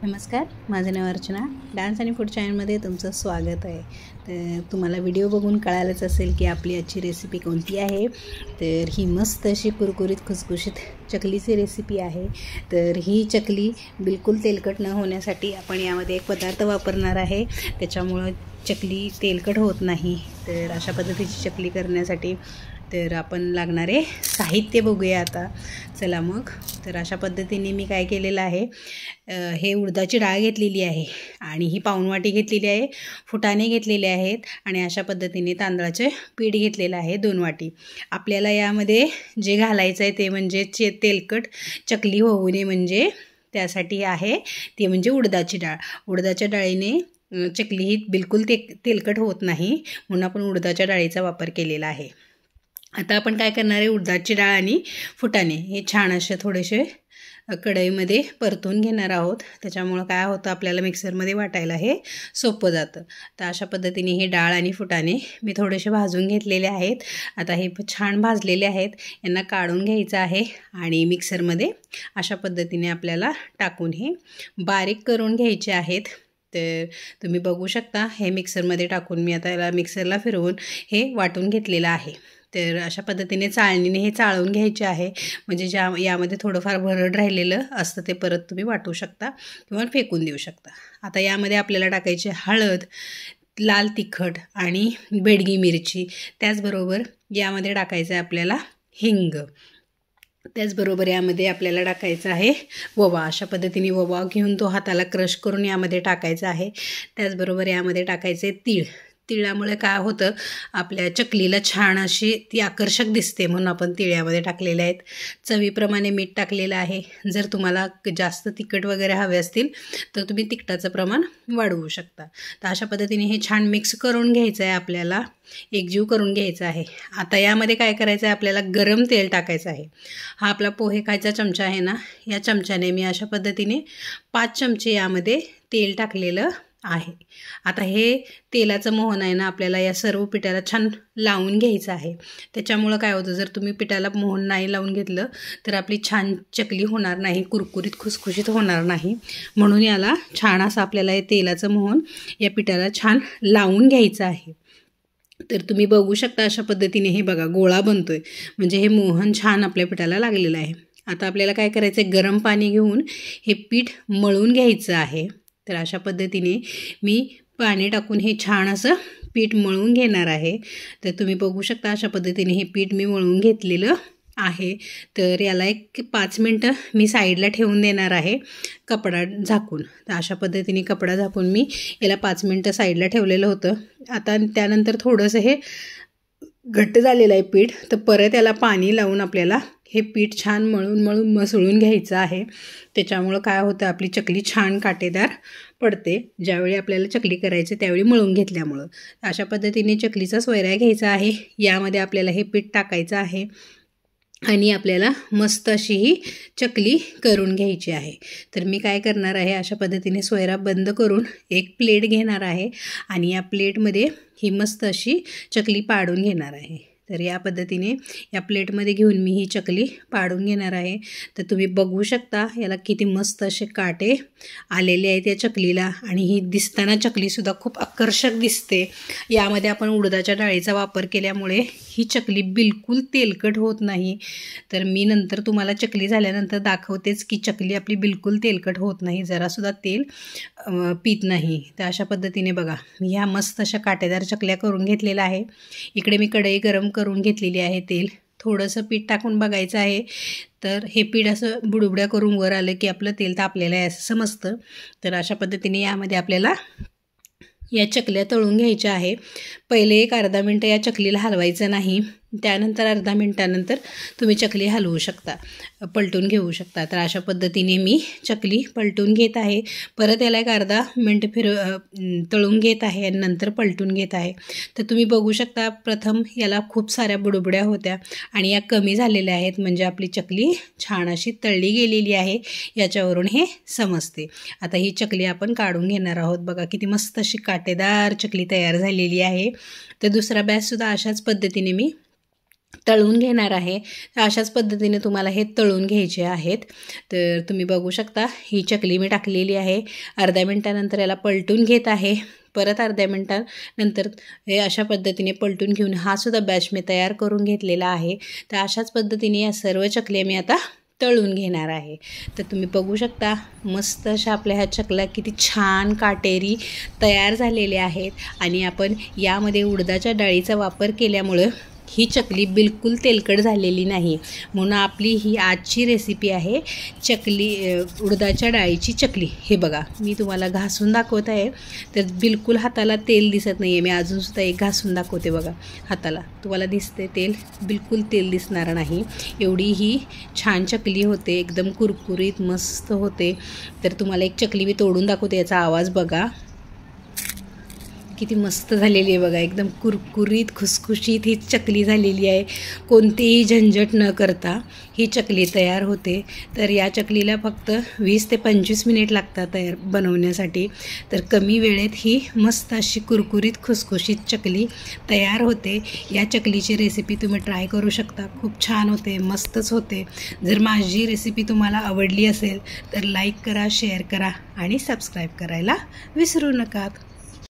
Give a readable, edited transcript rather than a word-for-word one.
नमस्कार, माझं नाव अर्चना. डान्स आणि फूड चॅनलमध्ये तुमचं स्वागत आहे. तर तुम्हाला व्हिडिओ बघून कळालंच असेल की आपली आजची रेसिपी कोणती आहे. तर ही मस्त अशी कुरकुरीत खुसखुशीत चकलीची रेसिपी आहे. तर ही चकली बिलकुल तेलकट न होण्यासाठी आपण यामध्ये एक पदार्थ वापरणार आहे, त्याच्यामुळं चकली तेलकट होत नाही. तर अशा पद्धतीची चकली करण्यासाठी तर आपण लागणारे साहित्य बघूया आता. चला मग. तर अशा पद्धतीने मी काय केलेलं आहे, हे उडदाची डाळ घेतलेली आहे आणि ही पाऊण वाटी घेतलेली आहे. फुटाणे घेतलेले आहेत आणि अशा पद्धतीने तांदळाचे पीठ घेतलेलं आहे 2 वाटी. आपल्याला यामध्ये जे घालायचं आहे ते म्हणजे तेलकट चकली होऊ नये, म्हणजे त्यासाठी आहे ते म्हणजे उडदाची डाळ. उडदाच्या डाळीने चकली ही बिलकुल तेलकट होत नाही, म्हणून आपण उडदाच्या डाळीचा वापर केलेला आहे. आता आपण काय करणार आहे, उडदाची डाळ आणि फुटाणे हे छान असे थोडेसे कढईमध्ये परतून घेणार आहोत. त्याच्यामुळं काय होतं, आपल्याला मिक्सरमध्ये वाटायला हे सोपं जातं. तर अशा पद्धतीने हे डाळ आणि फुटाणे मी थोडेसे भाजून घेतलेले आहेत. आता हे छान भाजलेले आहेत, यांना काढून घ्यायचं आहे आणि मिक्सरमध्ये अशा पद्धतीने आपल्याला टाकून हे बारीक करून घ्यायचे आहेत. तर तुम्ही बघू शकता, हे मिक्सरमध्ये टाकून मी आता याला मिक्सरला फिरवून हे वाटून घेतलेलं आहे. तर अशा पद्धतीने चाळणीने हे चाळून घ्यायचे आहे, म्हणजे यामध्ये थोडंफार भरड राहिलेलं असतं ते परत तुम्ही वाटू शकता किंवा फेकून देऊ शकता. आता यामध्ये आपल्याला टाकायचे हळद, लाल तिखट आणि बेडगी मिरची. त्याचबरोबर यामध्ये टाकायचं आहे आपल्याला हिंग. त्याचबरोबर यामध्ये आपल्याला टाकायचं आहे ओवा. अशा पद्धतीने ओवा घेऊन तो हाताला क्रश करून यामध्ये टाकायचा आहे. त्याचबरोबर यामध्ये टाकायचे तीळ. तिळामुळे काय होतं, आपल्या चकलीला छान अशी ती आकर्षक दिसते, म्हणून आपण तिळामध्ये टाकलेले आहेत. चवीप्रमाणे मीठ टाकलेलं आहे. जर तुम्हाला जास्त तिखट वगैरे हवे असतील तर तुम्ही तिखटाचं प्रमाण वाढवू शकता. तर अशा पद्धतीने हे छान मिक्स करून घ्यायचं आहे, आपल्याला एकजीव करून घ्यायचं आहे. आता यामध्ये काय करायचं आहे, आपल्याला गरम तेल टाकायचं आहे. हा आपला पोहे खायचा चमचा आहे ना, या चमच्याने मी अशा पद्धतीने 5 चमचे यामध्ये तेल टाकलेलं आहे. आता हे तेलाचं मोहन आहे ना, आपल्याला या सर्व पिठाला छान लावून घ्यायचं आहे. त्याच्यामुळं काय होतं, जर तुम्ही पिठाला मोहन नाही लावून घेतलं तर आपली छान चकली होणार नाही, कुरकुरीत खुसखुशीत होणार नाही. म्हणून याला छान असं आपल्याला हे तेलाचं मोहन या पिठाला छान लावून घ्यायचं आहे. तर तुम्ही बघू शकता, अशा पद्धतीने हे बघा गोळा बनतोय, म्हणजे हे मोहन छान आपल्या पिठाला लागलेलं आहे. आता आपल्याला काय करायचं आहे, गरम पाणी घेऊन हे पीठ मळून घ्यायचं आहे. तर अशा पद्धतीने मी पाणी टाकून हे छान असं पीठ मळून घेणार आहे. तर तुम्ही बघू शकता, अशा पद्धतीने हे पीठ मी मळून घेतलेलं आहे. तर याला एक 5 मिनटं मी साईडला ठेवून देणार आहे, कपडा झाकून. तर अशा पद्धतीने कपडा झाकून मी याला 5 मिनटं साईडला ठेवलेलं होतं. आता त्यानंतर थोडंसं हे घट्ट झालेलं आहे पीठ, तर परत याला पाणी लावून आपल्याला हे पीठ छान मळून मसळून घ्यायचं आहे. त्याच्यामुळं काय होतं, आपली चकली छान काटेदार पडते. ज्यावेळी आपल्याला चकली करायची त्यावेळी मळून घेतल्यामुळं. अशा पद्धतीने चकलीचा सोयरा घ्यायचा आहे. यामध्ये आपल्याला हे पीठ टाकायचं आहे आणि आपल्याला मस्त अशी ही चकली करून घ्यायची आहे. तर मी काय करणार आहे, अशा पद्धतीने सोयरा बंद करून एक प्लेट घेणार आहे आणि या प्लेटमध्ये ही मस्त अशी चकली पाडून घेणार आहे. तर या पद्धतीने या प्लेटमध्ये घेऊन मी ही चकली पाडून घेणार आहे. तर तुम्ही बघू शकता, याला किती मस्त असे काटे आलेले आहेत या चकलीला, आणि ही दिसताना चकलीसुद्धा खूप आकर्षक दिसते. यामध्ये आपण उडदाच्या डाळीचा वापर केल्यामुळे ही चकली बिलकुल तेलकट होत नाही. तर मी नंतर तुम्हाला चकली झाल्यानंतर दाखवतेच की चकली आपली बिलकुल तेलकट होत नाही, जरासुद्धा तेल पीत नाही. तर अशा पद्धतीने बघा, मी ह्या मस्त अशा काटेदार चकल्या करून घेतलेल्या आहे. इकडे मी कढई गरम करून घेतलेली आहे. तेल थोडंसं पीठ टाकून बघायचं आहे. तर हे पीठ असं बुडबुड्या करून वर आलं की आपलं तेल तापलेलं आहे असं समजतं. तर अशा पद्धतीने यामध्ये आपल्याला या चकल्या तळून घ्यायच्या आहे. पहिले एक अर्धा मिनटं या चकलीला हलवायचं नाही, त्यानंतर अर्धा मिनटानंतर तुम्ही चकली हलवू शकता, पलटून घेऊ शकता. तर अशा पद्धतीने मी चकली पलटून घेत आहे. परत याला एक अर्धा मिनटं तळून घेत आहे आणि नंतर पलटून घेत आहे. तर तुम्ही बघू शकता, प्रथम याला खूप साऱ्या बुडबुड्या होत्या आणि या कमी झालेल्या आहेत, म्हणजे आपली चकली छान अशी तळली गेलेली आहे, याच्यावरून हे समजते. आता ही चकली आपण काढून घेणार आहोत. बघा किती मस्त अशी काटेदार चकली तयार झालेली आहे. तर दुसरा बॅचसुद्धा अशाच पद्धतीने मी तळून घेणार आहे. तर अशाच पद्धतीने तुम्हाला हे तळून घ्यायचे आहेत. तर तुम्ही बघू शकता ही चकली मी टाकलेली आहे. अर्ध्या मिनटानंतर याला पलटून घेत आहे. परत अर्ध्या मिनटानंतर हे अशा पद्धतीने पलटून घेऊन हा सुद्धा बॅच मी तयार करून घेतलेला आहे. तर अशाच पद्धतीने या सर्व चकल्या मी आता तळून घेणार आहे. तर तुम्ही बघू शकता मस्त अशा आपल्या ह्या चकल्या किती छान काटेरी तयार झालेल्या आहेत. आणि आपण यामध्ये उडदाच्या डाळीचा वापर केल्यामुळं ही चकली बिलकुल तेलकट झालेली नाही. म्हणून आपली ही आजची रेसिपी आहे उडदाच्या डाळीची चकली. हे बघा मी तुम्हाला घासून दाखवत आहे. तर बिलकुल हाताला तेल दिसत नाही आहे. मी अजूनसुद्धा एक घासून दाखवते बघा हाताला. तुम्हाला दिसते तेल? बिलकुल तेल दिसणार नाही. एवढी ही छान चकली होते, एकदम कुरकुरीत मस्त होते. तर तुम्हाला एक चकली मी तोडून दाखवते. याचा आवाज बघा किती मस्त झालेली आहे बघा. एकदम कुरकुरीत खुसखुशीत ही चकली झालेली आहे. कोणतीही झंझट न करता ही चकली तयार होते. तर या चकलीला फक्त 20 ते 25 मिनिट लागतात बनवण्यासाठी. तर कमी वेळेत ही मस्त अशी कुरकुरीत खुसखुशीत चकली तयार होते. या चकलीची रेसिपी तुम्ही ट्राय करू शकता. खूप छान होते, मस्तच होते. जर माझी रेसिपी तुम्हाला आवडली असेल तर लाईक करा, शेअर करा आणि सबस्क्राईब करायला विसरू नका.